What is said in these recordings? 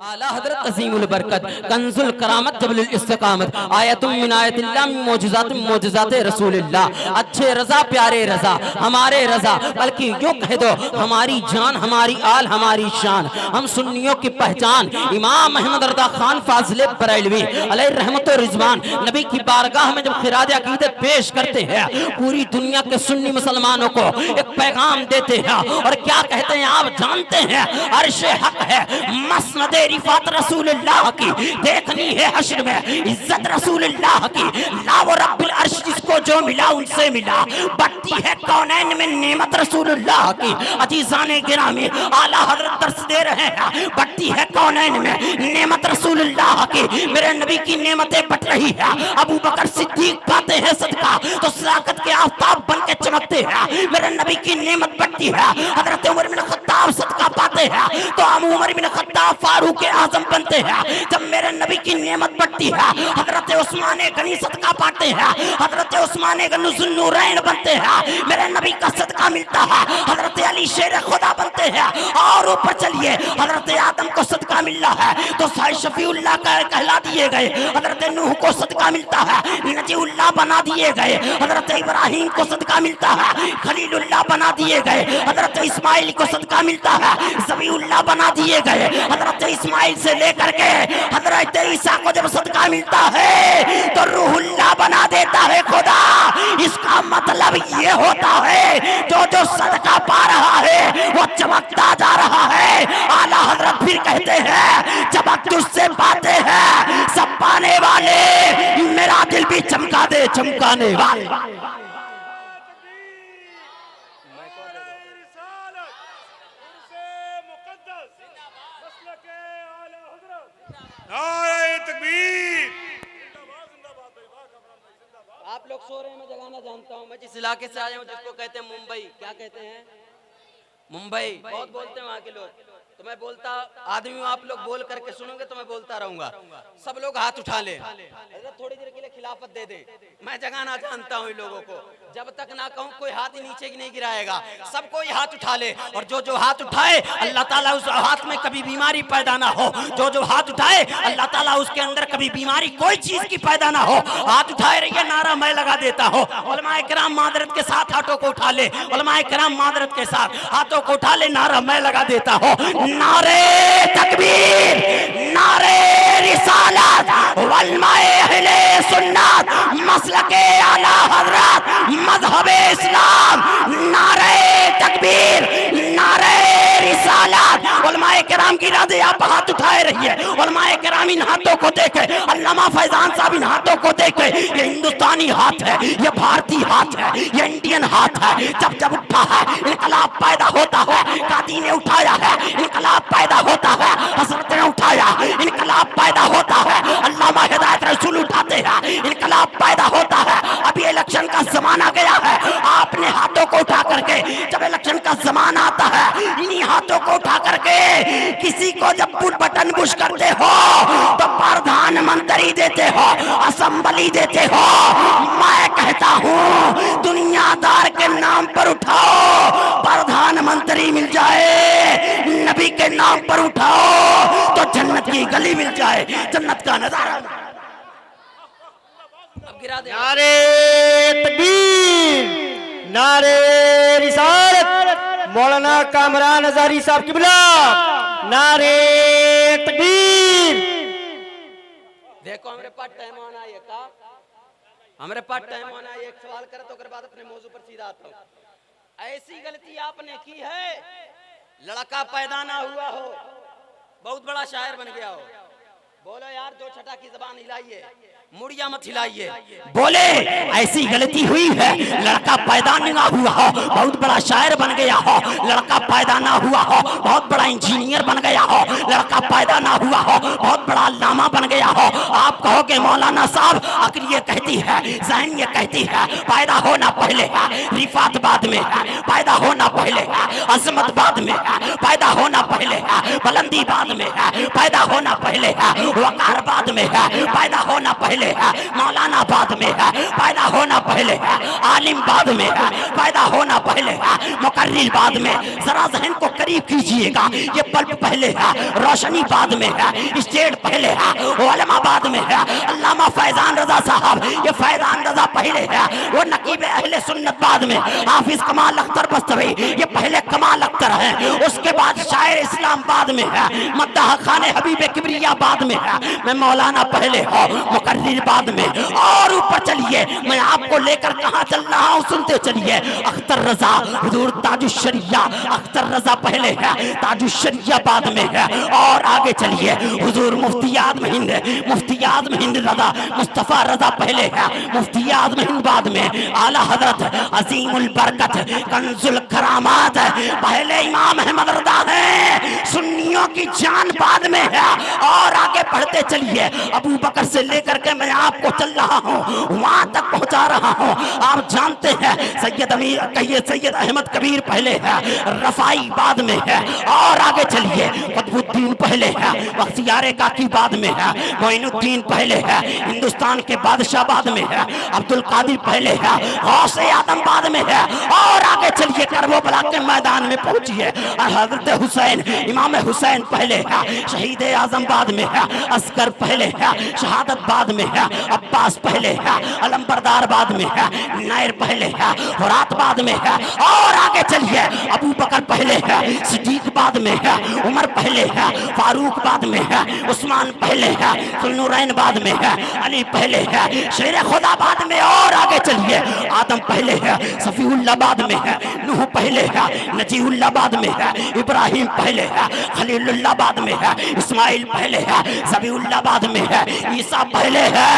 आला हजरत अजीमुल बरकत कंजुल करामत जबलुल इस्तिकामत आयतुम मिन आयतिल्लाह मौजज़ात मौजज़ात रसूलिल्लाह। अच्छे रजा प्यारे रजा हमारे रजा, बल्कि यूं कह दो हमारी जान हमारी आल हमारी शान। हम सुन्नियों की पहचान इमाम अहमद रज़ा खान फाज़िले बरेलवी अलैहि रहमत व रिज़वान नबी की बारगाह में जब खिराज अक़ीदत पेश करते हैं, पूरी दुनिया के सुन्नी मुसलमानों को एक पैगाम देते हैं। और क्या कहते हैं आप जानते हैं? अर्शे हक है, मसनद रिफात रसूलुल्लाह की देखनी है हश्र में, इज्जत रसूलुल्लाह की। ला वो रब्बुल अर्श जिसको जो मिला उनसे मिला, बढ़ती है कौनैन में नेमत रसूलुल्लाह की। अजीज़ाने गिरामी आला हज़रत दर्स दे रहे हैं, बढ़ती है कौनैन में नेमत रसूलुल्लाह की। मेरे नबी की नेमतें बढ़ रही है, अबू बकर सिद्दीक पाते हैं सदका तो सदाकत के आफताब बन के चमकते हैं। मेरे नबी की नेमत बढ़ती है, हज़रत उमर बिन खत्ताब सदका पाते हैं तो अबू उमर बिन खत्ताब फारूक के आजम बनते हैं। जब मेरे नबी की नेमत बढ़ती है, हजरत उस्मान गनी सदका पाते हैं, हजरत उस्मान गनी ज़ुन्नूरैन बनते हैं। मेरे नबी का सदका मिलता है, हजरत अली शेर खुदा बनते हैं। और ऊपर चलिए, हजरत आदम को सदका मिल रहा है तो शफीउल्लाह कहला दिए गए। हजरत नूह को सदका मिलता है, नजीउल्लाह बना दिए गए। हजरत इब्राहिम को सदका मिलता है, खलीलुल्लाह बना दिए गए। हजरत इस्माइल को सदका मिलता है, ज़बीउल्लाह बना दिए गए। हजरत इस्माइल से लेकर के हजरत ईसा को जब सदका मिलता है तो रूहुल्लाह बना देता है खुदा। इसका मतलब ये होता है जो जो सदका पा रहा है वो चमकता जा रहा है। आला हजरत फिर कहते हैं चमक तुझसे पाते हैं सब पाने वाले, मेरा दिल भी चमका दे चमकाने वाले। आप लोग सो रहे हैं, मैं जगाना जानता हूँ। मैं जिस इलाके से आया हूँ जिसको कहते हैं मुंबई, क्या कहते हैं? मुंबई बहुत बोलते हैं वहाँ के लोग। तो मैं बोलता आदमी हूँ, आप लोग बोल करके सुनोगे तो मैं बोलता रहूंगा। सब लोग हाथ उठा ले, थोड़ी देर के लिए खिलाफत दे दे। मैं जगाना जानता हूँ इन लोगों को, जब तक ना कहूँ कोई हाथ ही नीचे नहीं गिराएगा। सबको ही हाथ उठा ले, और जो जो हाथ उठाए अल्लाह ताला उस हाथ में कभी बीमारी पैदा ना हो। जो जो हाथ उठाए अल्लाह ताला उसके अंदर कभी बीमारी कोई चीज की पैदा ना हो। हाथ उठाए रहिए, नारा मैं लगा देता हूँ। उलमाए किराम मादरत के साथ हाथों को उठा ले, उलमाए किराम मादरत के साथ हाथों को उठा ले, नारा मैं लगा देता हूँ। नारे तकबीर, नारे रिसालत, वलमाए अहले सुन्नत, मसलके आला हजरत, मज़हबे इस्लाम। नारे तकबीर, नारे रिसालत। उलमाए किराम की राज़े आप हाथ उठाए रहिए। उलमाए किराम इन हाथों को देखे, अल्लामा फैजान साहब इन हाथों को देखे। ये हिंदुस्तानी हाथ है, ये भारतीय हाथ है, ये इंडियन हाथ है। जब जब उठा है इनकलाब पैदा होता है। कादी ने उठाया है, इनकलाब पैदा होता है। हज़रत ने उठाया, इनकलाब पैदा होता है। अल्लामा हिदायत रसूल उठाते हैं, इनकलाब पैदा होता है। अभी इलेक्शन का जमाना गया है, आपने हाथों को उठा करके जब इलेक्शन का जमाना आता है इन्हीं हाथों को उठा करके किसी को जब पुट बटन पुश करते हो तो प्रधानमंत्री देते हो, असेंबली देते हो। मैं कहता हूँ दुनियादार के नाम पर उठाओ, प्रधानमंत्री मिल जाए। नबी के नाम पर उठाओ तो जन्नत की गली मिल जाए, जन्नत का नजारा। अब गिरा दे। नारे तकबीर, नारे रिसालत, मौलाना कामरान हजारी साहब की बुला। नारे तकबीर। देखो हमारे पास टाइम होना है का, हमारे पास टाइम होना है। एक सवाल करे तो बाद अपने मौजू पर सीधा आता हूँ। ऐसी गलती आपने की है, लड़का पैदा ना हुआ हो, बहुत बड़ा शायर बन गया हो। बोलो यार, दो छठा की जबान हिलाइए, मुड़िया मत हिलाइए। बोले ऐसी गलती हुई है, लड़का पैदा ना हुआ हो, बहुत बड़ा शायर बन गया हो। लड़का पैदा ना हुआ हो, बहुत बड़ा इंजीनियर बन गया हो। लड़का पैदा ना हुआ हो, बहुत बड़ा अल्लामा बन गया हो। आप कहोगे मौलाना साहब अक्ल ये कहती है, ज़हन ये कहती है पैदा होना पहले है, रिफात बाद में है। पैदा होना पहले है, अजमत बाद में है। पैदा होना पहले है, बुलंदी बाद में है। पैदा होना पहले है, वकार बाद में है, पैदा होना पहले है, मौलाना बाद में है, पैदा होना पहले है, आलिम बाद में है, पैदा होना पहले है, मुकर्रिर बाद में। जरा जहन को करीब कीजिएगा, ये बल्ब पहले है, रोशनी बाद में है, स्टेट पहले है, उलमा बाद में है। अल्लामा फैजान रजा साहब, ये फैजान रजा पहले है, वो नकीब अहले सुन्नत बाद में, हाफिज कमाल अख्तर बस्तवी ये पहले कमाल अख्तर है, उसके बाद शायर इस्लाम बाद में है, मद्दाह खाने हबीब किबरिया बाद में है, मैं मौलाना पहले हो, मुकर्रिर बाद में। और ऊपर चलिए, मैं आपको लेकर कहां चल रहा हूं सुनते चलिए। अख्तर रजा हुजूर ताजुश्शरिया, अख्तर रजा पहले है, ताजुश्शरिया बाद में है। और आगे चलिए, हुजूर मुफ्ती आज़म हिंद, मुफ्ती आज़म हिंद रजा मुस्तफा रजा पहले है, मुफ्ती आज़म हिंद बाद में। आला हजरत अजीमुल बरकत कंजुल करामात पहले इमाम अहमद रजा है, सुन्नियों की जान बाद में है। और आगे बढ़ते चलिए, अबू बकर से लेकर के मैं आपको चल रहा हूँ, वहां तक पहुंचा रहा हूँ। आप जानते हैं सैयद अमीर कहिए सैयद अहमद कबीर पहले है, रफाई बाद में है। और आगे चलिए, कुतुबुद्दीन पहले है, बख्तियार काकी बाद में है, मोइनुद्दीन पहले है, हिंदुस्तान के बादशाह बाद में है, अब्दुल कादिर पहले है, गौसे आदम बाद में है। और आगे चलिए, करबला के मैदान में पहुंचिए, हजरत हुसैन इमाम हुसैन पहले है, शहीद आजम बाद में है, अस्कर पहले है, शहादत बाद में है, अब्बास पहले है, अलमबरदार बाद में है, नायर पहले है, हुरात बाद में है। और आगे चलिए, अबू बकर पहले है, सिद्दीक बाद में है, उमर पहले है, फारूक बाद में है, उस्मान पहले है, सुन्नुरैन बाद में है, अली पहले है, शेर खुदा बाद में। और आगे चलिए, आदम पहले है, सफीउल्लाह बाद में है, नूह पहले है, नजीउल्लाह बाद में है, इब्राहिम पहले है, खलीलुल्लाह बाद में है, इस्माइल पहले है, ज़बीउल्लाह बाद में है, ईसा पहले है,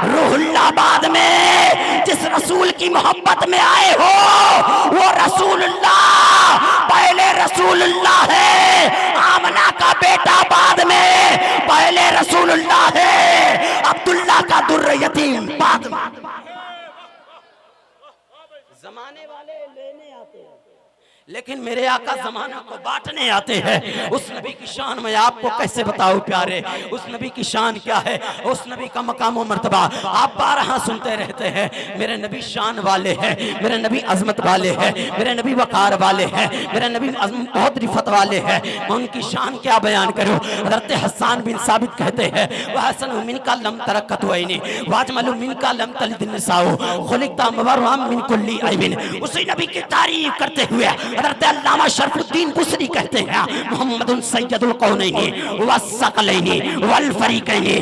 रूहुल्लाह बाद में। जिस रसूल की मोहब्बत में आए हो वो रसूलुल्लाह पहले रसूलुल्लाह है, आमना का बेटा बाद में, पहले रसूलुल्लाह है, अब्दुल्लाह का दुर्र यतीम बाद में। जमाने वाले लेने आते हैं, लेकिन मेरे आका जमाना को बांटने आते हैं। उस नबी की शान मैं आपको कैसे बताऊं प्यारे, उस नबी की शान क्या है, उस नबी का मकाम व मर्तबा आप बारहा सुनते रहते हैं। मेरे नबी शान वाले हैं, मेरे नबी अजमत वाले हैं, मेरे नबी वकार वाले हैं, मेरे नबी बहुत रिफत वाले हैं। मैं उनकी शान क्या बयान करूं। हज़रत हसन बिन साबित कहते हैं, वह हसन मिन का लम तरक्कत वैनी वाजमलु मिन का लम तलिद निसाओ खुलिकता मुबर्रम मिन कुल्ली ऐबिन। उसी नबी की तारीफ करते हुए हज़रत अल्लामा शरफुद्दीन बुसरी कहते हैं, मुहम्मदुन सय्यदुल कौनैनि वस्सक़लैनि वल फरीक़ैनि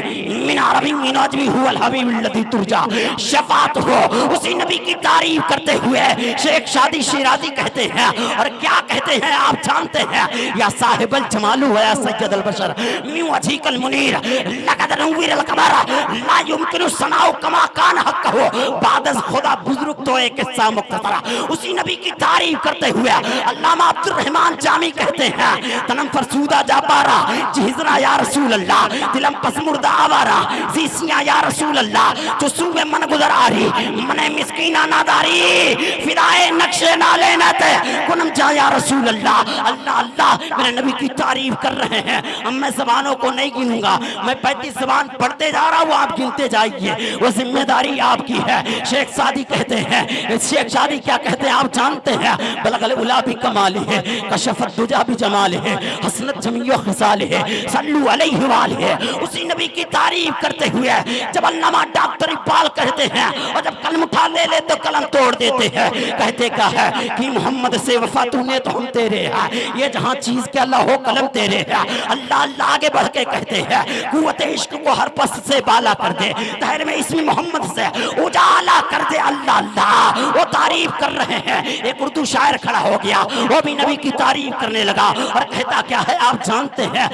मिन अरबी मिन अजमी हुवल हबीबुल लज़ी तुरजा शफ़ाअतुहु। उसी नबी की तारीफ करते हुए शेख शादी शिराजी कहते हैं, और क्या कहते हैं आप जानते हैं, या साहिबल जमालु व या सय्यदुल बशर मिन वजहिकल मुनीर लक़द नव्विरल क़मर ला युमकिनु सनाउ कमा कान हक़्क़हु बादस खुदा बुजुर्ग तो एक किस्सा मुख्तसरा। उसी नबी की तारीफ करते हुए अल्लामा अब्दुल रहमान जामी कहते हैं, तनम फरसूदा जापारा जिहजना या रसूल अल्लाह, दिलम पसमुर्दा आवारा सीसिया या रसूल अल्लाह, जो सुबह मन गुजर आ रही मने मिस्कीना नादारी फिदाए नक्शे नाले नते कुनम जा या रसूल अल्लाह। अल्लाह अल्लाह मेरे नबी की तारीफ कर रहे हैं। अब मैं ज़बानों को नहीं गिनूंगा, मैं 35 ज़बान पढ़ते जा रहा हूँ, आप गिनते जाइए, वो जिम्मेदारी आपकी है। शेख सादी कहते हैं, शेख सादी क्या कहते हैं आप जानते हैं, बलगल उला भी कमाल है, कशफत दुजा भी जमाल है, हसनत जमीयो खिसाल है, सल्लू अलैहि वाल है। उसी नबी की तारीफ करते हुए जब अल्लामा डॉक्टर इकबाल कहते हैं, और जब कलम उठा ले तो कलम तोड़ देते हैं, कहते क्या है कि मोहम्मद से वफा तूने तो हम तेरे हैं, ये जहाँ चीज के अल्लाह हो कलम तेरे है। अल्लाह अल्लाह आगे बढ़ के कहते हैं, कुव्वत इश्क को हर पस से बाला कर दे, तहर में इसमें मोहम्मद से उजाला कर दे। अल्लाह अल्लाह वो तारीफ कर रहे हैं। एक उर्दू शायर खड़ा हो गया, वो भी नबी की तारीफ करने लगा, और कहता क्या है आप जानते हैं,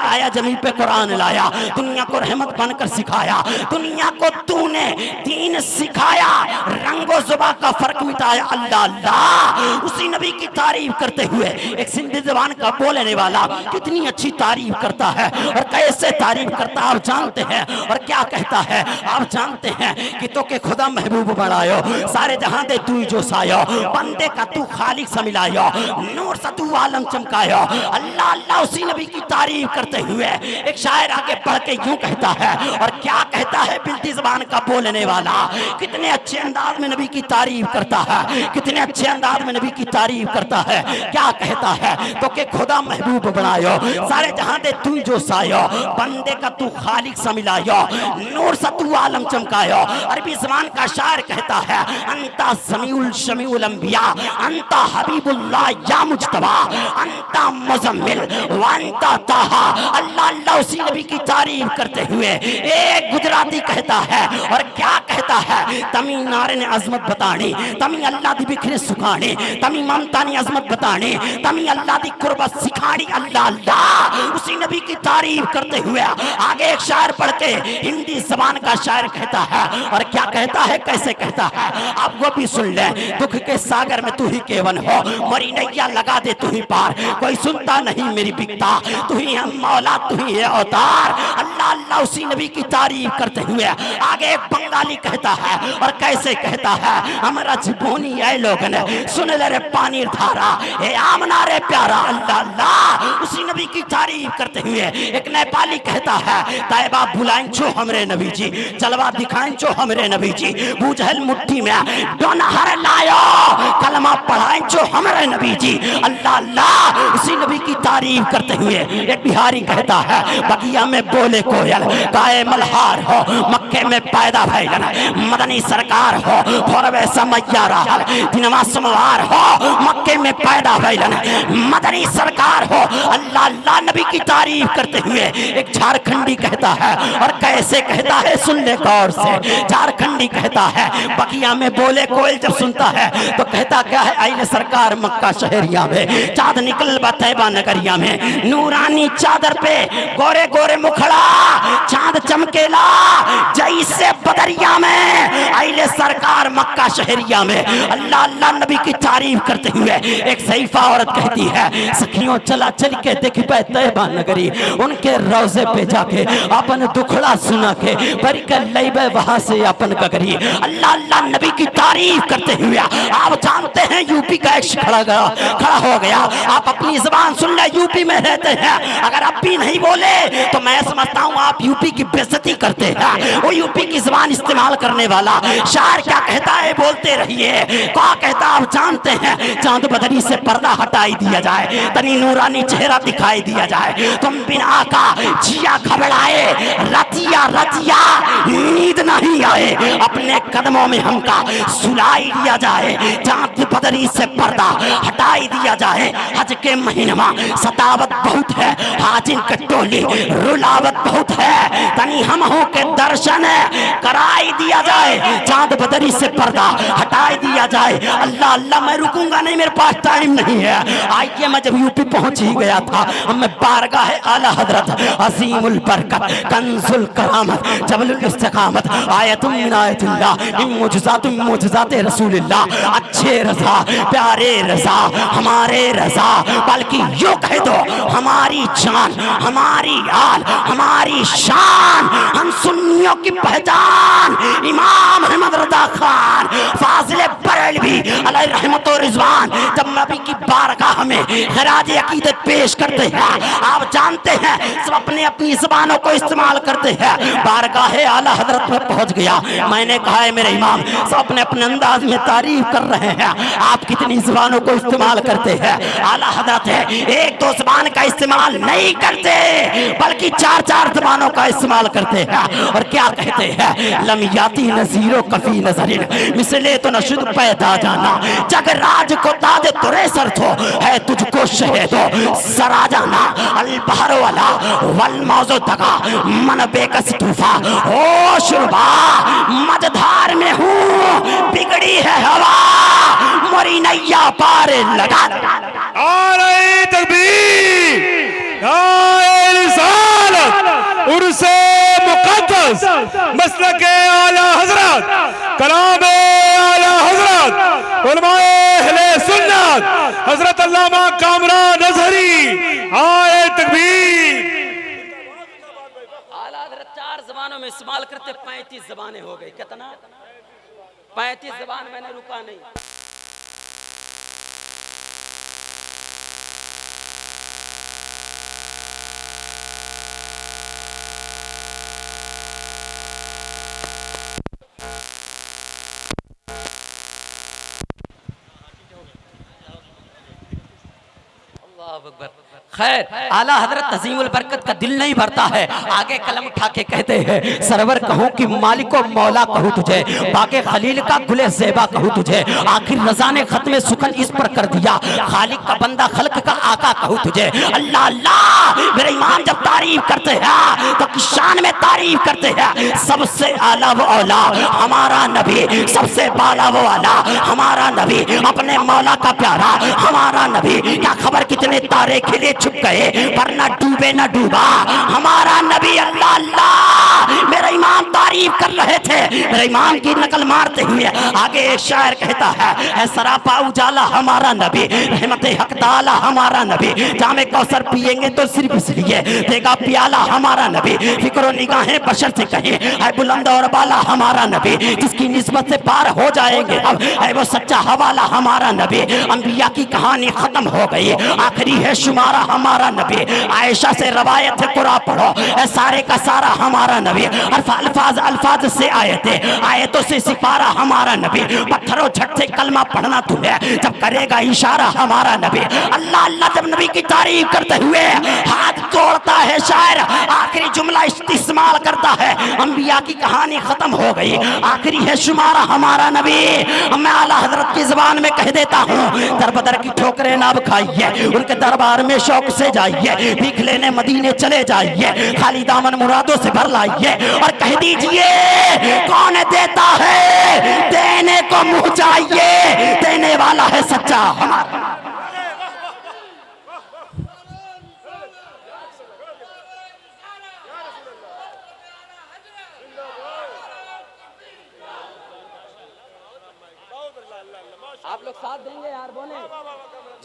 आया जमीन पे कुरान लाया, दुनिया को रहमत बनकर सिखाया, दुनिया को तूने दीन सिखाया, रंगो जुबा का फर्क मिटाया। अल्लाह अल्लाह उसी नबी की तारीफ करते हुए एक सिंधी जबान का बोलने वाला कितनी अच्छी तारीफ करता है, और कैसे तारीफ करता आप जानते हैं, और क्या कहता है आप जानते हैं कि तो के खुदा महबूब बनायो, सारे जहां दे तू जो सायो, बंदे का तू खाली खालिक से मिलायो, नूर से तू आलम चमकायो। अल्लाह अल्लाह उसी नबी की तारीफ करते हुए एक शायर आगे बढ़ के यूं कहता है, और क्या कहता है बिल्ती ज़बान का बोलने वाला, कितने अच्छे अंदाज में नबी की तारीफ करता है, कितने अच्छे अंदाज में नबी की तारीफ करता है। क्या कहता है, तो के खुदा महबूब बनायो, सारे जहां दे तू जो सायो, बंदे का तू खालिक से मिलायो, नूर से तू आलम चमकायो। अरबी ज़बान का शायर कहता है, अंता समीउल शमीउल अंबिया, अंता हबीबुल्लाह या मुज्तबा, अंता मुज़म्मिल व अंता ताहा। अल्लाह अल्लाह उसी नबी की तारीफ करते हुए एक गुजराती कहता है, और क्या कहता है, तमी नारे ने अजमत बतानी, तमी अल्लाह दी बिखरे सुखानी, तमी ममता ने अजमत बतानी, तमी अल्लाह दी कुर्बत सिखानी। अल्लाह अल्लाह उसी नबी की तारीफ करते हुए आगे एक शायर पढ़ के हिंदी ज़बान का शायर कहता है, और क्या कहता है, कैसे कहता है, आप वो भी सुन ले। दुख के सागर में तू ही केवन हो, मरी नैया लगा दे तू ही पार, कोई सुनता नहीं मेरी बिकता, तू ही है मौला तू ही है अवतार। अल्लाह अल्लाह उसी नबी की तारीफ करते हुए आगे एक बंगाली कहता है, और कैसे कहता है, हमारा जीवनी है लोगन सुन ले रे पानी धारा, हे आमना रे प्यारा। अल्लाह अल्लाह उसी नबी की तारीफ करते हुए एक नेपाली कहता है, तैबा बुलाएं छो हमरे नबी जी, जलवा दिखाएं छो हमरे नबी जी, बूझल मुट्ठी में डोनहर लायो, कलमा पढ़ाएं छो हमरे नबी जी। अल्लाह अल्लाह उसी नबी की तारीफ करते हुए एक बिहारी कहता है, बगिया में बोले कोयल गाय मल्हार हो, मक्के में पैदा भइलन मदनी सरकार हो, भोरवे समैया रहल दिनवा सोमवार हो, मक्के में पैदा भइलन मदनी सरकार हो। अल्लाह अल्लाह नबी की तारीफ करते हुए एक झारखंडी कहता है, और कैसे कहता है, सुन ले गौर से। झारखंडी कहता है, बगिया में बोले कोयल जब सुनता है तो कहता क्या है, आइले सरकार मक्का शहरिया में, चाँद निकल बा तैबा नगरिया में, नूरानी चादर पे गोरे गोरे मुखड़ा, चाँद चमकेला जैसे बदरिया में, आइले सरकार मक्का शहरिया में। अल्लाह अल्लाह नबी की तारीफ करते हुए एक सईफा औरत कहती है, सखियों चला चल के देख पे तैबा नगरी, उनके रोजे पे जाके अपन दुखड़ा सुना के पर कर लेबे वहां से अपन गगरी। अल्लाह अल्लाह नबी की तारीफ करते हुए आप जानते हैं यूपी का एक खड़ा हो गया। आप अपनी ज़बान सुन ले, यूपी में रहते हैं, अगर आप भी नहीं बोले तो मैं समझता हूँ आप यूपी की बेइज्जती करते हैं। वो यूपी की ज़बान इस्तेमाल करने वाला शायर क्या कहता है, बोलते रहिए। क्या कहता आप जानते हैं, चांद बदरी से पर्दा हटाई दिया जाए, तनी नूरानी चेहरा दिखाई दिया जाए, तुम बिना का जिया घबराए, रतिया रतिया नींद नहीं आए, अपने कदमों में हमका सुलाई दिया जाए, चांद बदरी से पर्दा हटाई दिया जाए। हज के महीनमा सतावत बहुत है, हाजिन के टोली रुलावत बहुत है, तनी हम हो के दर्शन कराई दिया जाए, चांद बदरी से पर्दा हटाई दिया जाए। अल्लाह अल्लाह मैं रुकूंगा नहीं, मेरे पास टाइम नहीं है। आइए मैं जब यूपी पहुंच ही गया था, मैं बारगाह आला हजरत अजीमुल बरकत कंजुल करामत जबलुल इस्तिकामत आयतुम मिन आयतिल्लाह मिन मुअजिजाते रसूलिल्लाह, अच्छे रज़ा प्यारे रज़ा हमारे रज़ा, बल्कि यूं कह दो हमारी जान हमारी आल हमारी शान, हम सुन्नियों की पहचान इमाम अहमद रज़ा खान फाजिल बरेलवी अलैहि रहमत व रिज़वान जब नबी की बारगाह में खराज अकीदत पेश करते हैं, आप जानते हैं सब अपने अपनी ज़बानों को इस्तेमाल करते हैं। बारगाह आला हजरत में पहुंच गया, मैंने कहा है मेरे इमाम सब अपने अपने अंदाज में तारीफ कर रहे हैं, आप कितनी ज़बानों को इस्तेमाल करते हैं। आला हजरत है एक दो ज़बान का इस्तेमाल नहीं करते, बल्कि चार चार ज़बानों का इस्तेमाल करते हैं। और क्या कहते हैं, लमियाती नज़ीरो कफी नजरिन मिसले तो नशुद पैदा जाना, जग राज को ताज तुरे सर थो है तुझको शहीदो सरा जाना, अल बहर वाला वल मौजो दगा मन बेकस तूफा होश रुबा, मझधार में हूँ बिगड़ी है हवा, मरी नैया पार लगा। नारे तकबीर, नारे रिसालत, उर्से मुक़द्दस, मसलके आला हज़रत, कलामे आला हज़रत, उलमाए अहले सुन्नत, हज़रत अल्लामा कामरान अज़हरी, आए तकबीर। आला हज़रत चार ज़बानों में इस्तेमाल करते 35 ज़बानें हो गई। कितना? 35 ज़बान, मैंने रुका नहीं। खैर आला हजरत तजीमुल बरकत का दिल नहीं भरता है, आगे कलम उठा के कहते हैं सरवर कहूँ कि मालिको मौला कहूँ तुझे, बाके खलील का गुले ज़ेबा कहूँ तुझे, आखिर रज़ा ने खत्म सुखन इस पर कर दिया, खालिक का बंदा खल्क का आका कहूँ तुझे। अल्लाह अल्लाह मेरे इमाम जब तारीफ करते हैं तो किसान में तारीफ करते हैं, सबसे आला वो औला हमारा नबी, सबसे बाला वो आला हमारा नबी, अपने मौला का प्यारा हमारा नबी। क्या खबर कितने तारे खिले छुप गए पर ना डूबे ना डूबा हमारा नबी। अल्लाह अल्लाह मेरा इमाम तारीफ कर रहे थे, मेरे इमाम की नकल मारते हुए आगे एक शायर कहता है सरापा उजाला हमारा नबी, रहमत हक ताला हमारा नबी, जामे कौसर पिएंगे तो सिर्फ इसलिए देगा प्याला हमारा नबी, फिक्र निगाहें बशर से कहें है बुलंद और बाला हमारा नबी, जिसकी निस्बत से पार हो जाएंगे अब है वो सच्चा हवाला हमारा नबी। अंबिया की कहानी खत्म हो गई, आखिरी है शुमारा हमारा नबी, आयशा से रवायत है कुरान पढ़ो सारे का सारा हमारा नबी, अल्फाज अल्फाज से आयते आयतों से सिपारा हमारा नबी, पत्थरों झट से कलमा पढ़ना तुम्हें जब करेगा इशारा हमारा नबी। अल्लाह अल्लाह जब नबी की तारीफ करते हुए हाथ तोड़ता है शायर, आखिरी जुमला इस्तेमाल करता है अंबिया की कहानी खत्म हो गई, आखिरी है शुमारा हमारा नबी। मैं आला हजरत की जुबान में कह देता हूँ दर बदर की ठोकरें ना खाइए, उनके दरबार में शौक से जाइए, भीख लेने मदीने चले जाइए, खाली दामन मुरादों से भर लाइए और कह दीजिए कौन देता है देने को मुँह चाहिए, देने वाला है सच्चा हमारा। आप लोग साथ देंगे यार, बोले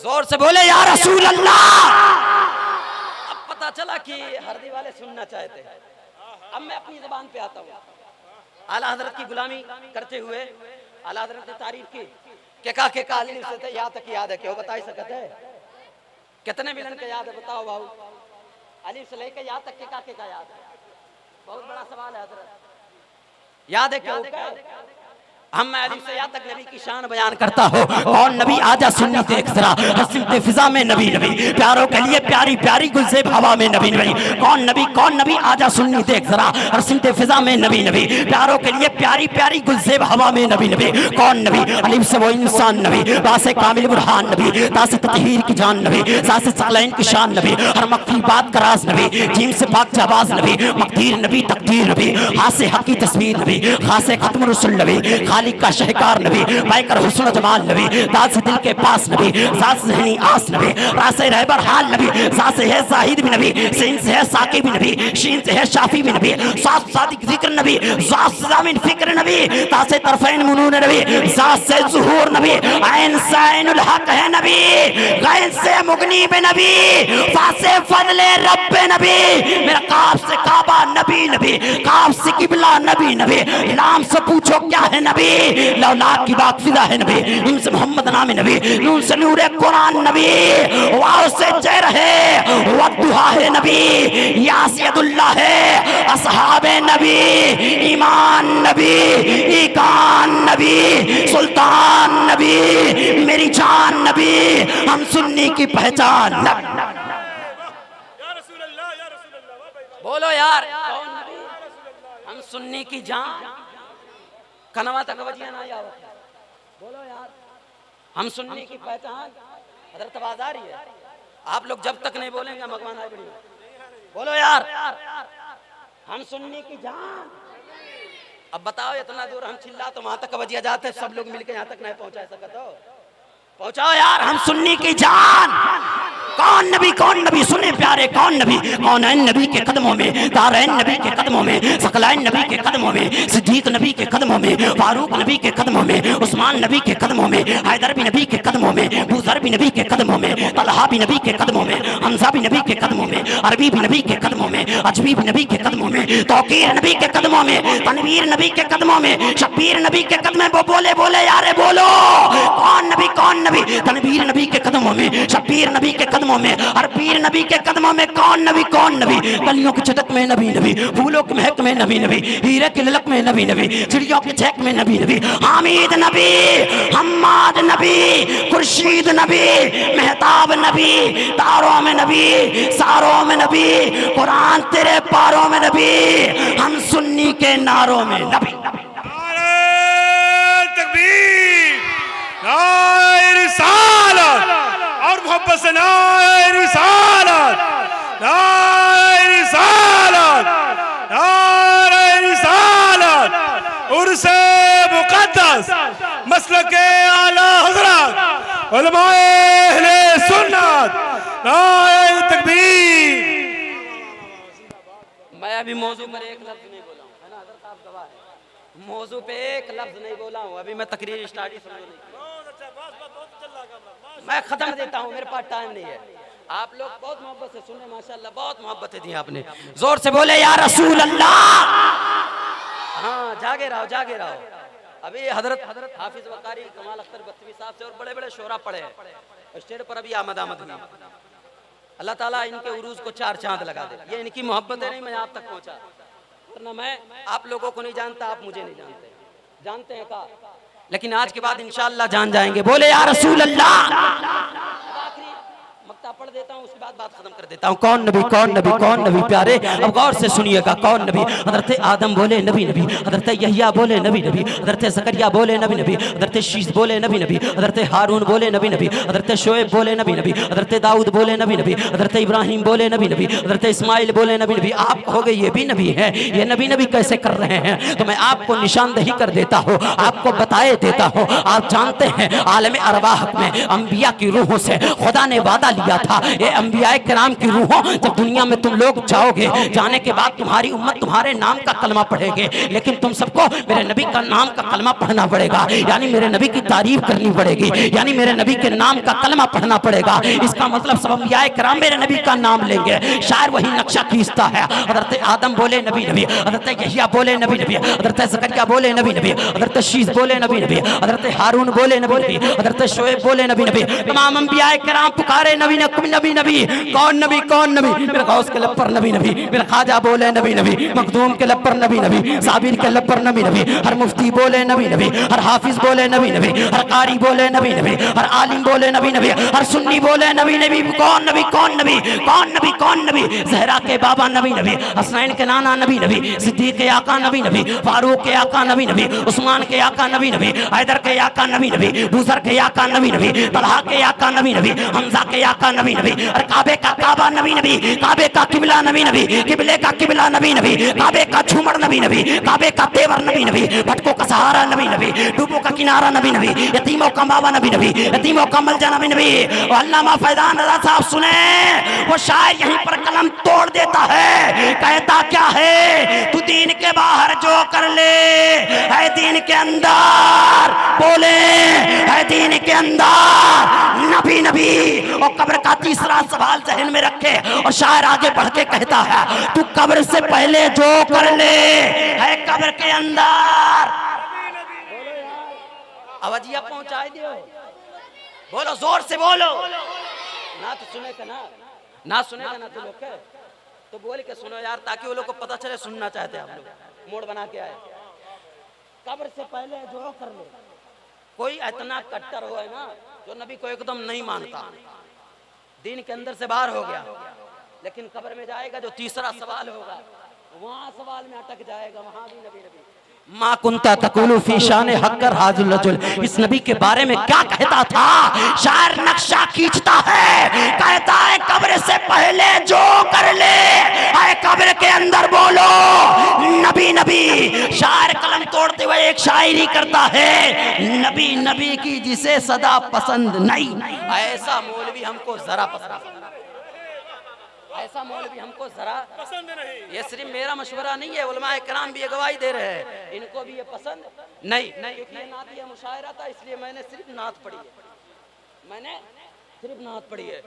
जोर से बोले या रसूल अल्लाह। अब पता चला कि हरदी वाले सुनना चाहते हैं, अब मैं अपनी ज़बान पे आता हूँ। आला हजरत की गुलामी करते हुए आला हजरत ने तारीफ की के का अली से यहाँ तक याद है, क्यों बता सकते हैं कितने मिलन के याद है बताओ भाऊ, अली से लेकर यहाँ तक के का याद है, बहुत बड़ा सवाल है हजरत, याद है क्यों? हम मैं अली से यहाँ तक नबी की शान बयान करता हूँ, कौन नबी आजा सुन्नी देख जरा, हसीन फिजा में नबी नबी, प्यारों के लिए प्यारी प्यारी गुलज़ेब हवा में नबी नबी, कौन नबी आजा सुन्नी देख जरा, हसीन फिजा में नबी नबी, प्यारों के लिए प्यारी प्यारी गुलज़ेब हवा में नबी नबी, कौन नबी अलीम से वो इंसान नबी, बासे कामिल बुरहान नबी, तासे ततहीर की जान नबी, सासे सकलैन की शान नबी, हर मक्की बात का राज नबी, जीम से पाक जाबाज नबी, मकदीर नबी तकदीर नबी, हाथ से हकी तस्वीर नबी, खासे खत्म रसूल नबी, खालिक का शहकार नबी, बैकर हुस्न जमाल नबी, दाद से दिल के पास नबी, साथ से जहनी आस नबी, रासे रहबर हाल नबी, साथ से है जाहिद भी नबी, सीन से है साकी भी नबी, शीन से है शाफी भी नबी, साथ सादिक जिक्र नबी, साथ ज़ामिन फिक्र नबी, तासे तरफैन मुनून नबी, साथ से ज़ुहूर नबी, ऐन सैनुल हक है नबी, गैन से मुगनी बे नबी, साथ से फजले रब नबी, मेरा काफ से काबा नबी नबी, काफ से किबला नबी नबी, नाम से पूछो क्या है नबी, लौलाद की बात फिजा है नबी, इम से मोहम्मद नाम नबी, नून से नूर कुरान नबी, वाव से जहर है वद्दुहा है नबी, यासियदुल्लाह है असहाबे नबी, ईमान नबी, ईकान नबी, सुल्तान नबी, मेरी जान नबी, हम सुन्नी की पहचान। बोलो यार कौन नबी, हम सुन्नी की जान, कनवा तक वजिया ना याद, बोलो यार हम सुन्नी की पहचान। हजरत आवाज आ रही है, आप लोग जब तक नहीं बोलेंगे भगवान आए बड़ी, बोलो यार हम सुन्नी की जान। अब बताओ इतना दूर हम चिल्ला तो वहां तक वजिया जाते, सब लोग मिलकर यहाँ तक नहीं पहुंचा सकते हो, पहुंचाओ यार हम सुन्नी की जान। कौन नबी सुने प्यारे, कौन नबी, कौन नबी के कदमों में, तारैन नबी के कदमों में, सकलैन नबी के कदमों में, सिद्दीक नबी के कदमों में, फारूक नबी के कदमों में, उस्मान नबी के कदमों में, हैदर भी नबी के कदमों में, बूजर भी नबी के कदमों में, तलहा भी नबी के कदमों में, हमजा भी नबी के कदमों में, अरबी भी नबी के कदमों में, अजमी भी नबी के कदमों में, तौकीर नबी के कदमों में, तनवीर नबी के कदमों में, शब्बीर नबी के कदमों में, बोले बोले यारे बोलो कौन नबी, तनवीर नबी के कदमों में, शब्बीर नबी के कदमों कदमों में, हर पीर नबी के कदमों में। कौन नबी गलियों की चटक में नबी फूलों की महक में नबी हीरे की ललक में नबी चिड़ियों की चहक में नबी हामिद नबी, हम्माद नबी, खुर्शीद नबी, मेहताब नबी, तारों में नबी, सारों में नबी, कुरान तेरे पारों में नबी, हम सुन्नी के नारों में नबी। नारे तकबीर, नारे रिसालत और मोहब्बत से नारे रिसालत, नारे रिसालत, नारे रिसालत। उर्से मुक़द्दस मसलके आला हज़रत उलमाए अहले सुन्नत, नारे तकबीर। मैं अभी मौजू पर एक लफ्ज नहीं बोला हूँ, है ना, हज़रत साहब गवाह है। मौजू पे एक लफ्ज नहीं बोला हूँ, अभी मैं तकरीर स्टार्ट ही समझो नहीं की। मैं खत्म देता हूँ, मेरे पास टाइम नहीं है। आप लोग बहुत मोहब्बत से सुने, माशाल्लाह बहुत मोहब्बतें दी आपने। जोर से बोले या रसूल अल्लाह। हाँ, जागे रहो। अभी हजरत हाफिज वकारी कमाल अख्तर बख्तवी साहब से और बड़े बड़े शोरा पड़े हैं स्टेज पर। अभी आमद हुई। अल्लाह ताला इनके उरूज को 4 चांद लगा दे। ये इनकी मोहब्बत है, नहीं मैं आप तक पहुंचा, वरना मैं आप लोगों को नहीं जानता, आप मुझे नहीं जानते हैं का, लेकिन आज के बाद इंशाअल्लाह जान जाएंगे। बोले या रसूल अल्लाह। मक्ता पढ़ देता हूँ, उसके बाद बात खत्म कर देता हूँ। कौन नबी प्यारे, अब गौर से सुनिएगा। कौन नबी? हजरत आदम बोले नबी, हजरत यहिया बोले नबी, हजरत ज़करिया बोले नबी, हजरत शीश बोले नबी, हजरत हारून बोले नबी, हजरत शोएब बोले नबी, हजरत दाऊद बोले नबी, हजरत इब्राहिम बोले नबी, हजरत इस्माइल बोले नबी। आप कहोगे ये भी नबी है, ये नबी कैसे कर रहे हैं? तो मैं आपको निशानदही कर देता हूँ, आपको बताए देता हूँ। आप जानते हैं आलम अरवाह में अंबिया की रूहों से खुदा ने वादा लिया था, ये अंबिया किराम की रूहों, जब दुनिया में तुम लोग जाओगे, जाने के बाद तुम्हारी उम्मत तुम्हारे नाम का कलमा पढ़ेगे, लेकिन तुम सबको मेरे नबी का नाम का कलमा पढ़ना पड़ेगा, यानी मेरे नबी की तारीफ करनी पड़ेगी, यानी मेरे नबी के नाम का कलमा पढ़ना पड़ेगा। इसका मतलब सब अंबिया किराम मेरे नबी का नाम लेंगे। शायर वही नक्शा खींचता है। हजरत आदम बोले नबी, हजरत यहिया बोले नबी, हजरत ज़करिया बोले नबी, हजरत शीश बोले नबी, हजरत हारून बोले नबी, हजरत शोएब बोले नबी। तमाम अंबिया किराम पुकारे नबी। कौन नबी? मेरे गौस के लब पर नबी, मेरे ख्वाजा बोले नबी, मखदूम के लब पर नबी, साबिर के लब पर नबी, हर मुफ्ती बोले नबी, हर हाफिज बोले नबी, हर कारी बोले नबी, हर आलिम बोले नबी, हर सुन्नी बोले नबी। कौन नबी? जहरा के बाबा नबी, हसनैन के नाना नबी, सिद्दीक के आका नबी, फारूक के आका नबी, उस्मान के आका नबी, हैदर के आका नबी, दूसर के आका नबी, तलहा के आका नबी, हमजा के आका नबी, और काबे का काबा नबी, काबे का किबला नबी, किबले का किबला नबी, काबे का झूमर नबी, काबे का तेवर नबी, भटकों का सहारा नबी, डूबों का किनारा नबी, यतीमों का मावा नबी, यतीमों का मलजा नबी। अल्लामा फैजान रज़ा साहब सुने, वो शायर यहीं पर कलम तोड़ देता है, कहता क्या है? तू दीन के बाहर जो कर ले है दीन के अंदर, बोले है दीन के अंदर नबी। और कब्र का तीसरा सवाल जहन में रखे, और शायर आगे बढ़ के कहता है, तू कब्र से पहले जो कर ले है कब्र के अंदर। आवाजिया पहुंचाए दियो, बोलो जोर से बोलो। ना तो सुनेगा ना तो लोग तो बोल के सुनो यार, ताकि वो लोग को पता चले सुनना चाहते हैं। आप लोग मोड़ बना के आए। कब्र से पहले जो कर ले। कोई इतना कट्टर हो है ना जो नबी को एकदम नहीं मानता, दीन के अंदर से बाहर हो गया, लेकिन कब्र में जाएगा जो तीसरा सवाल होगा, वहां सवाल में अटक जाएगा, वहां भी नबी। मा कुंता तकुलु फी शान हक्कर हाजुल रजुल। इस नबी के बारे में क्या कहता था? शायर नक्शा खींचता है, कहता है कब्र से पहले जो कर ले है कब्र के अंदर, बोलो नबी। शायर कलम तोड़ते हुए एक शायरी करता है, नबी की जिसे सदा पसंद नहीं, ऐसा मौलवी हमको जरा पसंद, ऐसा मौलवी हमको जरा पसंद नहीं। ये सिर्फ मेरा मशवरा नहीं है, उलमा इकराम भी गवाही दे रहे हैं, इनको भी ये पसंद नहीं। ये नातिया मुशायरा था, इसलिए मैंने सिर्फ नात पढ़ी है,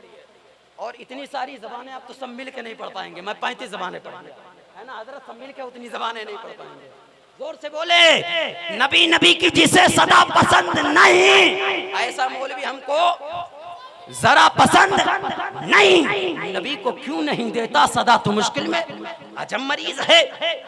और इतनी सारी ज़बानें आप तो सब मिल के नहीं पढ़ पाएंगे। मैं 35 ज़बानें पढ़ूंगा, है ना हज़रत, सब मिल के उतनी ज़बानें नहीं पढ़ पाएंगे। जोर से बोले नबी की जिसे सदा पसंद नहीं, ऐसा मौलवी हमको जरा पसंद नहीं। नबी को क्यों नहीं देता सदा तू मुश्किल में? अजम मरीज है,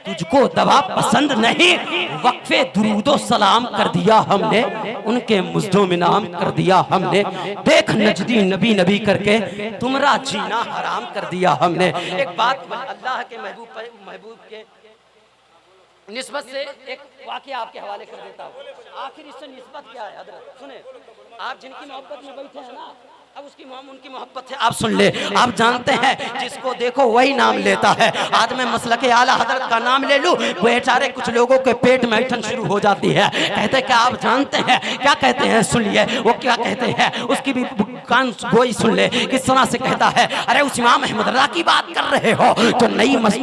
तुझको दवा पसंद नहीं। वक्फे दुरूदो सलाम कर दिया हमने, उनके मुज्दों में नाम कर दिया हमने। देख नजदी नबी नबी करके तुमरा जीना हराम कर दिया हमने। एक बात अल्लाह के महबूब के निस्बत से एक वाकया आपके हवाले कर देता हूँ। आखिर इससे निस्बत क्या है हजरत? सुने, आप जिनकी मोहब्बत में बैठे हैं ना, अब उसकी उनकी मोहब्बत है, आप सुन ले। आप जानते हैं जिसको देखो वही नाम लेता है। आज मैं मसलक आला हजरत का नाम ले लूं, वो बेचारे कुछ लोगों के पेट में ऐठन शुरू हो जाती है। कहते क्या आप जानते हैं क्या कहते हैं? सुन लिए वो क्या कहते हैं, उसकी भी कान गोई सुन ले। किस तरह से कहता है, अरे उस इमाम अहमद रज़ा की बात कर रहे हो जो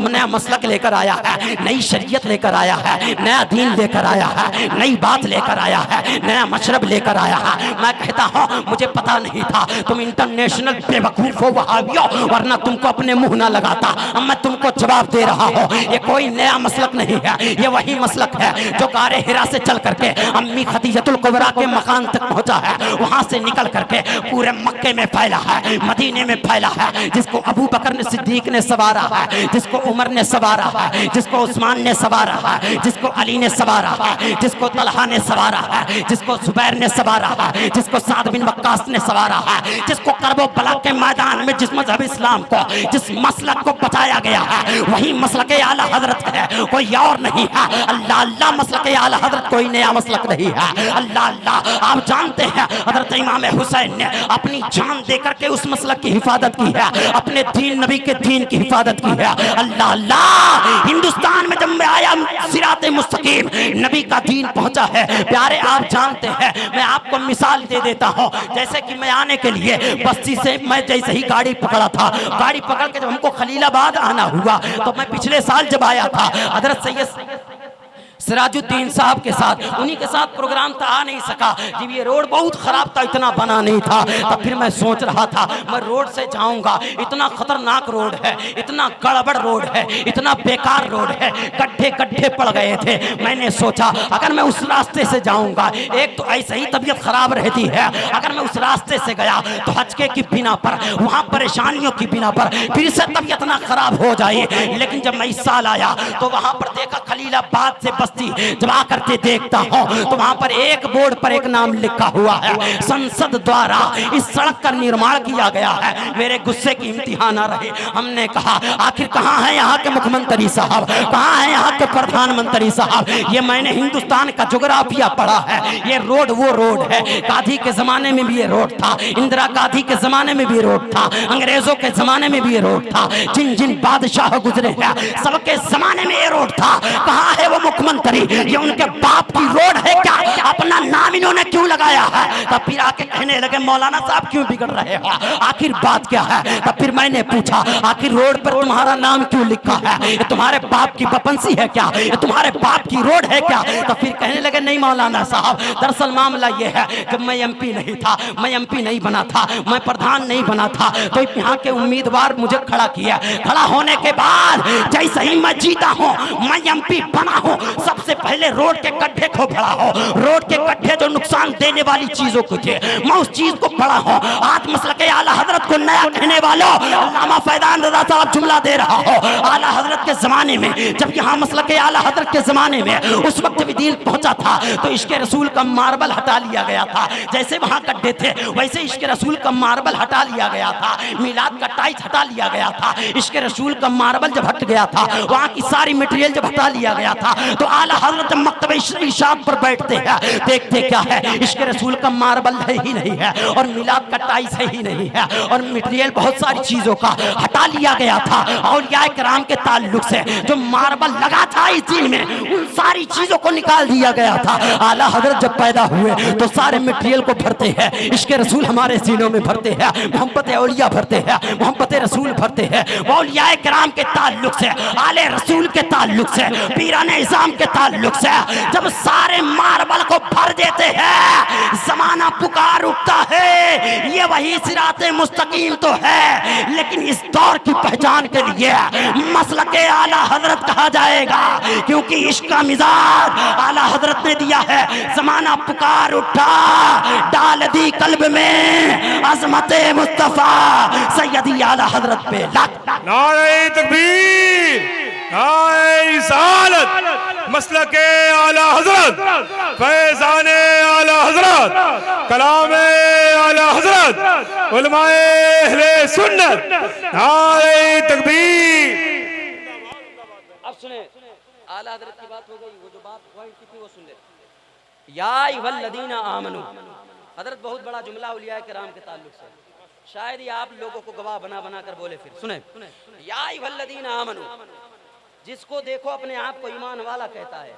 नया मसलक लेकर आया है, नई शरीयत लेकर आया है, नया दीन लेकर आया है, नई बात लेकर आया है, नया मशरब लेकर आया है। मैं कहता हूँ मुझे पता नहीं था, तुम इंटरनेशनल बेवकूफ हो वहाबियो, वरना तुमको अपने मुंह ना लगाता। अब मैं तुमको जवाब दे रहा हूँ, ये कोई नया मसलक नहीं है, ये वही मसलक है जो गारे हिरा से चल करके अम्मी खदीजतुल कुबरा के मकान तक पहुंचा है। वहां से निकल करके पूरे मक्के में फैला है, मदीने में फैला है, जिसको अबू बकर ने सिद्दीक ने सवारा है, जिसको उमर ने सवारा है, जिसको उस्मान ने सवारा है, जिसको अली ने सवारा है, जिसको तलहा ने सवारा है, जिसको जुबैर ने सवारा है, जिसको साद बिन वक्कास ने सवारा है, जिसको करबो बला के मैदान में जिस मजहब इस्लाम को, जिस मसलक को बचाया गया है, वही मसलक आला हजरत है, कोई और नहीं है। अल्लाह अल्लाह मसलक आला हजरत कोई नया मसलक नहीं है। अल्लाह अल्लाह आप जानते हैं हजरत इमाम हुसैन ने अपनी जान देकर के उस मसलक की हिफाजत की है, अपने दीन नबी के दीन की हिफाजत की है। अल्लाह अल्लाह हिंदुस्तान में जब मैं आया सिराते मुस्तकीम नबी का दीन पहुंचा है। प्यारे आप जानते हैं, मैं आपको मिसाल दे देता हूं, जैसे कि मैं आने के लिए बस्ती से मैं जैसे ही गाड़ी पकड़ा था, गाड़ी पकड़ के जब हमको खलीलाबाद आना हुआ तो मैं पिछले साल जब आया था हजरत सैयद सिराजुद्दीन साहब के साथ, उन्हीं के साथ प्रोग्राम था, आ नहीं सका जब ये रोड बहुत खराब था, इतना बना नहीं था। तब फिर मैं सोच रहा था मैं रोड से जाऊंगा, इतना खतरनाक रोड है, इतना गड़बड़ रोड है, इतना बेकार रोड है, गड्ढे गड्ढे पड़ गए थे। मैंने सोचा अगर मैं उस रास्ते से जाऊंगा, एक तो ऐसे ही तबीयत खराब रहती है, अगर मैं उस रास्ते से गया तो हचके की बिना पर, वहां परेशानियों की बिना पर फिर से तबीयत ना खराब हो जाए। लेकिन जब मैं इस साल आया तो वहां पर देखा खलीलाबाद से बस्ती जब आकर के देखता हूं तो वहां पर एक बोर्ड पर एक नाम लिखा हुआ है, संसद द्वारा इस सड़क का निर्माण किया गया है। मेरे गुस्से की इम्तिहान आ रहे। हमने कहा आखिर कहां है यहाँ के मुख्यमंत्री साहब, कहां है यहाँ के प्रधानमंत्री साहब? ये मैंने हिंदुस्तान का जोग्राफिया पढ़ा है, ये रोड वो रोड है, गांधी के जमाने में भी ये रोड था, इंदिरा गांधी के जमाने में भी रोड था, अंग्रेजों के जमाने में भी ये रोड था, जिन जिन बादशाह गुजरे हैं सबके जमाने में ये रोड था। कहां है वो मुख्यमंत्री? ये उनके बाप की रोड है क्या? अपना नाम इन्होंने क्यों लगाया है? तब फिर आके कहने लगे मौलाना साहब क्यों बिगड़ रहे हो, आखिर बात क्या है? तब फिर मैंने पूछा आखिर रोड पर तुम्हारा नाम क्यों लिखा है? ये तुम्हारे बाप की बपंसी है क्या? ये तुम्हारे बाप की रोड है क्या? तो फिर कहने लगे नहीं मौलाना साहब, दरअसल मामला ये है जब मैं एमपी नहीं था, मैं एमपी नहीं बना था, मैं प्रधान नहीं बना था, तो यहाँ के उम्मीदवार मुझे खड़ा किया। खड़ा होने के बाद जैसे ही मैं जीता हूँ, मैं एमपी बना हूँ, सबसे पहले रोड के गड्ढे को भरा हो, रोड के गड्ढे जो नुकसान देने वाली चीजों को थे, मैं उस चीज को पढ़ा हूं। आज मसलक आला हजरत को नया कहने वालों अल्लामा फैजान रज़ा साहब जुमला दे रहा हो। आला हजरत के जमाने में, जब यहाँ मसलक आला हजरत के जमाने में उस वक्त भी दीन पहुंचा था तो इश्क रसूल का मार्बल हटा लिया गया था। जैसे वहां गड्ढे थे वैसे इश्क रसूल का मार्बल हटा लिया गया था, मिलाद का टाइल्स हटा लिया गया था। इश्क रसूल का मार्बल जब हट गया था, वहां की सारी मटेरियल जब हटा लिया गया था, तो आला हजरत मक्तबे इरशाद पर बैठते हैं, देखते क्या है इश्क रसूल का मार्बल है ही नहीं है, और मिलाद का टाइल्स है ही नहीं है, और मटेरियल बहुत सारी चीजों का हटा लिया गया था। औलिया किराम के ताल्लुक से जो मार्बल लगा था इस दिन में, उन सारी चीजों को निकाल दिया गया था। आला हजरत जब पैदा हुए तो सारे मटेरियल को भरते हैं, इश्क रसूल हमारे सीनों में भरते हैं, मोहब्बत औलिया भरते हैं, मोहब्बत रसूल भरते हैं। औलिया किराम के ताल्लुक से, आले रसूल के ताल्लुक से, पीराने इज़ाम के ताल्लुक से। जब सारे मार्बल को भर देते हैं, जमाना पुकार उठता है, ये वही सिराते मुस्तकीम तो है, लेकिन इस दौर की पहचान के लिए मसलके आला हजरत कहा जाएगा, क्योंकि इश्क का मिजाज आला हजरत ने दिया है। जमाना पुकार उठा, डाल दी कल्ब में अजमत मुस्तफा सैयदी आला हजरत पे लाख नारे तकबीर, नारे रिसालत, मसलके आला हजरत, फैज़ाने आला हजरत, कलामे आला हजरत, उलमाए अहले सुन्नत, नारे तकबीर। अब सुने, आला हजरत की बात हो गई, वो जो बात पॉइंट की थी वो सुन ले। या अय्युहल्लज़ीना आमनू, हजरत बहुत बड़ा जुमला औलिया किराम के ताल्लुक से, शायद ये आप लोगों को गवाह बना बना कर बोले। फिर सुने, या अय्युहल्लज़ीना आमनू, जिसको देखो अपने आप को ईमान वाला कहता है।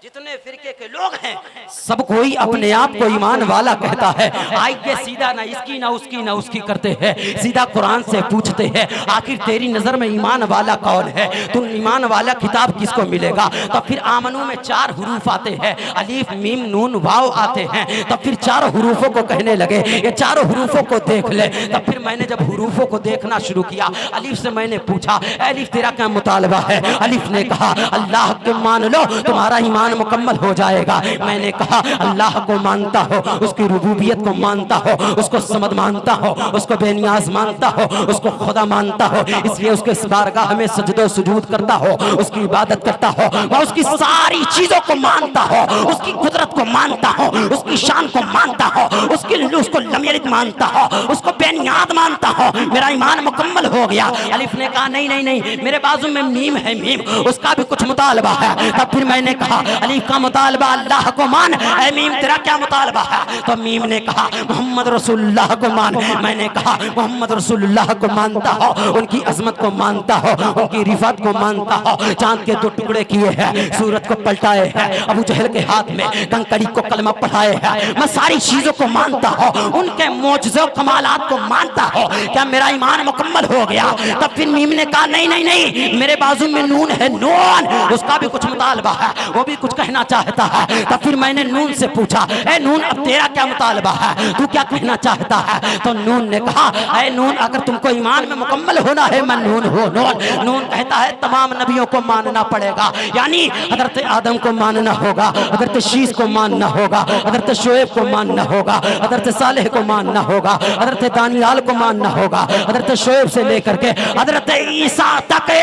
जितने फिरके के लोग हैं सब कोई अपने आप को ईमान वाला कहता है। आइए सीधा ना इसकी ना उसकी ना उसकी करते हैं, सीधा कुरान से पूछते हैं, आखिर तेरी नजर में ईमान वाला कौन है? तुम ईमान वाला खिताब किसको मिलेगा? तो फिर आमनू में 4 हुरूफ आते हैं, अलीफ मीम नून वाव आते हैं। तब फिर 4 हुरूफों को कहने लगे, ये 4 हुरूफों को देख ले। तब फिर मैंने जब हुरूफों को देखना शुरू किया, अलीफ से मैंने पूछा, अलीफ तेरा क्या मुतालबा है? अलीफ ने कहा, अल्लाह को मान लो तुम्हारा ईमान मुकम्मल हो जाएगा। मैंने कहा, अल्लाह को मानता हो, उसकी रुबूबियत को मानता हो, उसको समद मानता हो, उसको बेनियाज मानता हो, उसको खुदा मानता हो, इसलिए उसके इस बारगाह में सजदो सुजूद करता हो, उसकी इबादत करता हो, वह उसकी सारी चीजों को मानता हो, उसकी कुदरत को मानता हो, उसकी शान को मानता हो, उसको लम यलिद मानता हो, उसको बेनियाद मानता हो, मेरा ईमान मुकम्मल हो गया। अलिफ ने कहा, नहीं नहीं नहीं, मेरे बाजू में मीम है, मीम उसका भी कुछ मुतालबा है। तब फिर मैंने कहा, अलीफ का मुतालबा अल्लाह को मान, ऐ मीम तेरा क्या मुतालबा है? तो मीम ने कहा, मोहम्मद रसूलुल्लाह को मान। मैंने कहा, मोहम्मद रसूलुल्लाह को मानता हो, उनकी अजमत को मानता हो, उनकी रिफत को मानता हो, चांद के 2 टुकड़े किए हैं, सूरत को पलटाए हैं, अबू जहल के हाथ में कंकड़ी को कलमा पढ़ाए हैं, मैं सारी चीजों को मानता हो, उनके मौजज़े कमालात को मानता हो, क्या मेरा ईमान मुकम्मल हो गया? तब फिर मीम ने कहा, नहीं नहीं नहीं, मेरे बाजू में नून है, नून उसका भी कुछ मुतालबा है, वो भी कुछ कहना चाहता है। तब फिर मैंने नून से पूछा, ए नून अब तेरा क्या मुतालबा है, तू क्या कहना चाहता है? तो नून ने कहा, ए नून अगर तुमको ईमान में मुकम्मल होना है, मैं नून हो। नून नून कहता है तमाम नबियों को मानना पड़ेगा, यानी हजरत आदम को मानना होगा, हजरत शीस को मानना होगा, हजरत शुएब को मानना होगा, हजरत सालेह को मानना होगा, हजरत दानियाल को मानना होगा, हजरत शुएब से लेकर के हजरत ईसा तक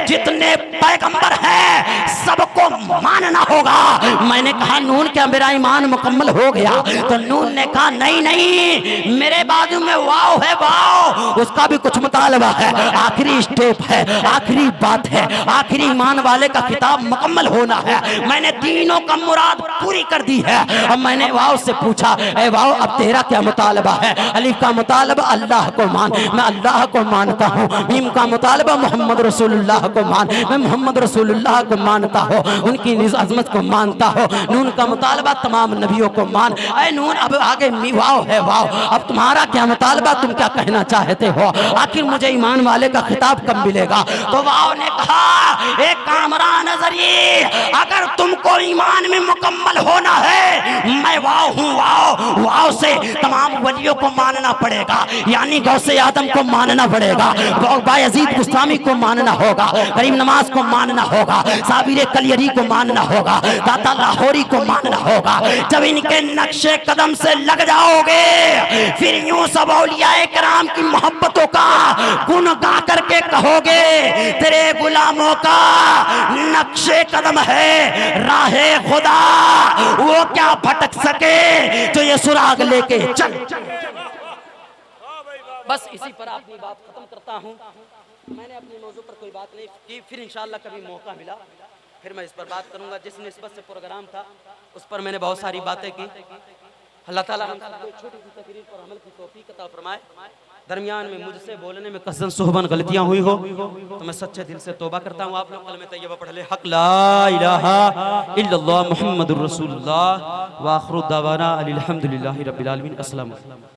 जितने पैगंबर हैं सबको मानना होगा। मैंने कहा, नून क्या मेरा ईमान मुकम्मल हो गया? तो नून ने कहा, नहीं नहीं, मेरे बाजू में वाव है, वाव उसका भी कुछ मुतालबा है, आखिरी स्टेप है, आखिरी बात है, आखिरी ईमान वाले का खिताब मुकम्मल होना है। मैंने तीनों का मुराद पूरी कर दी है। अब मैंने वाव से पूछा, ए वाव अब तेरा क्या मुतालबा है? अलीफ का मुतालबा अल्लाह को मान, मैं अल्लाह को मानता हूँ। मीम का मुतालबा मोहम्मद रसूलुल्लाह को मान, मैं मोहम्मद रसूलुल्लाह को मानता हूँ, उनकी अजमत को मानता हो। नून का मुतालबा तमाम नबियों को मान। ऐ नून अब आगे वाव है, वाव अब तुम्हारा क्या मुतालबा, तुम क्या कहना चाहते हो? आखिर मुझे ईमान वाले का खिताब कब मिलेगा? तो वाव ने कहा, एक कामरान नजरी, अगर तुमको ईमान में मुकम्मल होना है, मैं वाव हूँ, वाव वाव से तमाम वलियों को मानना पड़ेगा, यानी गौसे आदम को मानना पड़ेगा, बायजीद बुस्तामी को मानना होगा, करीम नमाज को मानना होगा, साबिर कलियरी को मानना होगा, दाता लाहौरी को मानना होगा। जब इनके नक्शे कदम से लग जाओगे, फिर यूं सब औलियाए कराम की मोहब्बतों का गुण गा करके कहोगे, तेरे गुलामों का नक्शे कदम है राहे खुदा, वो क्या भटक सके जो ये सुराग लेके चल। बस इसी पर अपनी बात खत्म करता हूँ। मैंने अपने मौजू पर कोई बात नहीं की, फिर इंशाअल्लाह कभी मौका मिला फिर मैं इस पर बात करूंगा। जिस निस्बत से प्रोग्राम था उस पर मैंने बहुत सारी बातें की। अल्लाह ताला हम सबको छोटी सी तकरीर पर अमल की तौफीक अता फरमाए। दरमियान में मुझसे बोलने में कसरत सुहबन गलतियां हुई हो तो मैं सच्चे दिल से तौबा करता हूँ। आप लोग कलमे तैयबा पढ़ ले, हक ला इलाहा इल्लल्लाह मुहम्मदुर रसूलुल्लाह व आखिरु दावाना अनिल हम्दुलिल्लाहि रब्बिल आलमीन। अस्सलाम वालेकुम।